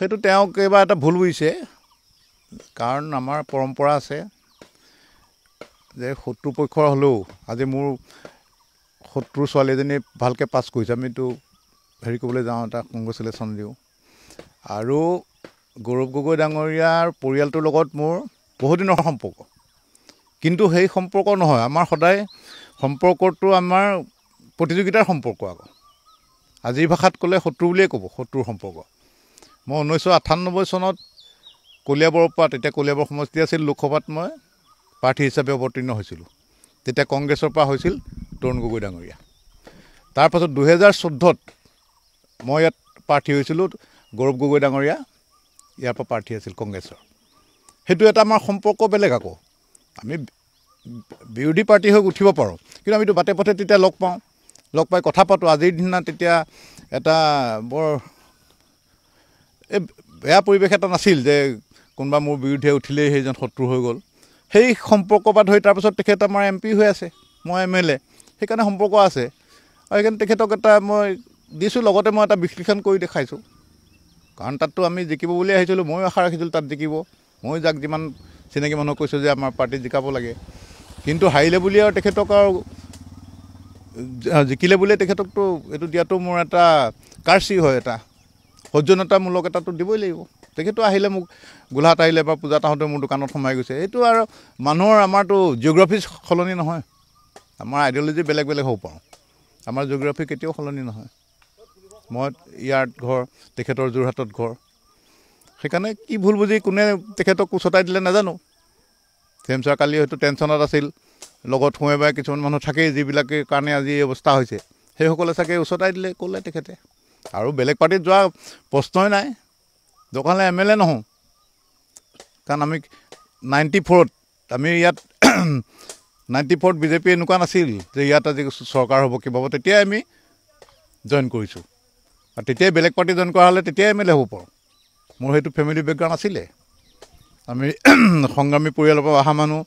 সেইটো তেওঁ কিবা এটা ভুল বুজিছে কাৰণ আমাৰ পৰম্পৰা আছে যে শত্ৰু পক্ষৰ হ'লেও আজি মোৰ শত্ৰু ছোৱালী এজনী ভালকৈ পাছ কৰিছে আমিতো হেৰি কৰিবলৈ যাওঁ এটা কংগ্ৰেচুলেশ্যন দিওঁ আৰু গৌৰৱ গগৈ ডাঙৰীয়াৰ পৰিয়ালটোৰ লগত মোৰ বহুত দিনৰ সম্পৰ্ক কিন্তু সেই সম্পৰ্ক নহয় আমাৰ সদায় সম্পৰ্কটো আমাৰ প্ৰতিযোগিতাৰ সম্পৰ্ক আকৌ আজিৰ ভাষাত ক'লে শত্ৰু বুলিয়ে ক'ব শত্ৰুৰ সম্পৰ্ক মই 1998 চনত কলিয়াবৰৰ পৰা তেতিয়া কলিয়াবৰ সমষ্টি আছিল লোকসভাত মই প্ৰাৰ্থী হিচাপে অৱতীৰ্ণ হৈছিলোঁ তেতিয়া কংগ্ৰেছৰ পৰা হৈছিল তৰুণ গগৈ ডাঙৰীয়া তাৰপাছত 2014ত মই ইয়াত প্ৰাৰ্থী হৈছিলোঁ গৌৰৱ গগৈ ডাঙৰীয়া ইয়াৰ পৰা প্ৰাৰ্থী আছিল কংগ্ৰেছৰ সেইটো এটা আমাৰ সম্পৰ্ক বেলেগ আকৌ আমি বিৰোধী পাৰ্টি হৈ উঠিব পাৰোঁ কিন্তু আমিতো বাটে পথে তেতিয়া লগ পাই কথা পাতোঁ আজিৰ দিনা তেতিয়া এটা বৰ বেয়া পৰিৱেশ এটা নাছিল যে কোনোবা মোৰ বিৰুদ্ধে উঠিলেই সেইজন শত্ৰু হৈ গ'ল সেই সম্পৰ্ক পৰা ধৰি তাৰপিছত তেখেত আমাৰ MP হৈ আছে মই MLA সেইকাৰণে সম্পৰ্ক আছে আৰু সেইকাৰণে তেখেতক এটা মই দিছোঁ লগতে মই এটা বিশ্লেষণ কৰি দেখাইছোঁ কাৰণ তাততো আমি জিকিব বুলি আহিছিলোঁ ময়ো আশা ৰাখিছিলোঁ তাত জিকিব মই যাক যিমান চিনাকি মানুহক কৈছোঁ যে আমাৰ পাৰ্টিত জিকাব লাগে কিন্তু হাৰিলে বুলি আৰু তেখেতক আৰু জিকিলে বুলিয়ে তেখেতকতো এইটো দিয়াটো মোৰ এটা কাৰ্চি হয় এটা সৌজন্যতামূলক এটাতো দিবই লাগিব তেখেতো আহিলে মোক গোলাঘাট আহিলে বা পূজাত আহোঁতে মোৰ দোকানত সোমাই গৈছে এইটো আৰু মানুহৰ আমাৰতো জিঅ'গ্ৰাফি সলনি নহয় আমাৰ আইডিঅ'লজি বেলেগ বেলেগ হ'ব পাৰোঁ আমাৰ জিঅ'গ্ৰাফি কেতিয়াও সলনি নহয় মই ইয়াত ঘৰ তেখেতৰ যোৰহাটত ঘৰ সেইকাৰণে কি ভুল বুজি কোনে তেখেতক উচতাই দিলে নাজানো ছাৰ কালি হয়তো টেনশ্যনত আছিল লগত সোমাই বাই কিছুমান মানুহ থাকেই যিবিলাকে কাৰণে আজি এই অৱস্থা হৈছে সেইসকলে চাগে উচতাই দিলে ক'লে তেখেতে আৰু বেলেগ পাৰ্টিত যোৱা প্ৰশ্নই নাই দৰকাৰ হ'লে MLA নহওঁ কাৰণ আমি 94ত আমি ইয়াত 94ত BJP এনেকুৱা নাছিল যে ইয়াত আজি চৰকাৰ হ'ব কিবা হ'ব তেতিয়াই আমি জইন কৰিছোঁ আৰু তেতিয়াই বেলেগ পাৰ্টি জইন কৰা হ'লে তেতিয়াই MLA হ'ব পাৰোঁ মোৰ সেইটো ফেমিলি বেকগ্ৰাউণ্ড আছিলে আমি সংগ্ৰামী পৰিয়ালৰ পৰা অহা মানুহ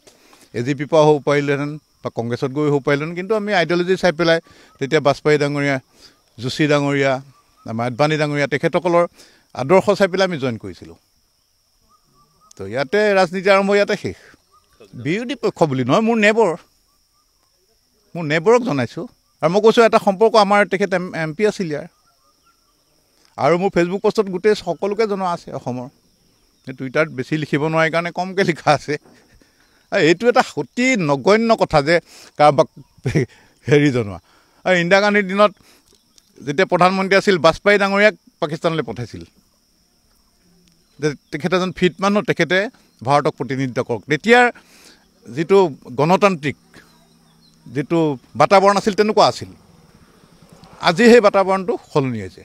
AGP পৰা হ'ব পাৰিলোহেঁতেন বা কংগ্ৰেছত গৈ হ'ব পাৰিলোহেঁতেন কিন্তু আমি আইডিঅ'লজি চাই পেলাই তেতিয়া বাজপেয়ী ডাঙৰীয়া যোশী ডাঙৰীয়া আমাৰ আদবানী ডাঙৰীয়া তেখেতসকলৰ আদৰ্শ চাই পেলাই আমি জইন কৰিছিলোঁ তো ইয়াতে ৰাজনীতি আৰম্ভ ইয়াতে শেষ বিৰোধী পক্ষ বুলি নহয় মোৰ নেবৰক জনাইছোঁ আৰু মই কৈছোঁ এটা সম্পৰ্ক আমাৰ তেখেত MP আছিল ইয়াৰ আৰু মোৰ ফেচবুক পোষ্টত গোটেই সকলোকে জনোৱা আছে অসমৰ টুইটাৰত বেছি লিখিব নোৱাৰি কাৰণে কমকৈ লিখা আছে এইটো এটা অতি নগণ্য কথা যে কাৰোবাক হেৰি জনোৱা আৰু ইন্দিৰা গান্ধীৰ দিনত যেতিয়া প্ৰধানমন্ত্ৰী আছিল বাজপেয়ী ডাঙৰীয়াক পাকিস্তানলৈ পঠাইছিল যে তেখেতে এজন ফিট মানুহ তেখেতে ভাৰতক প্ৰতিনিধিত্ব কৰক তেতিয়াৰ যিটো গণতান্ত্ৰিক যিটো বাতাবৰণ আছিল তেনেকুৱা আছিল আজি সেই বাতাবৰণটো সলনি হৈছে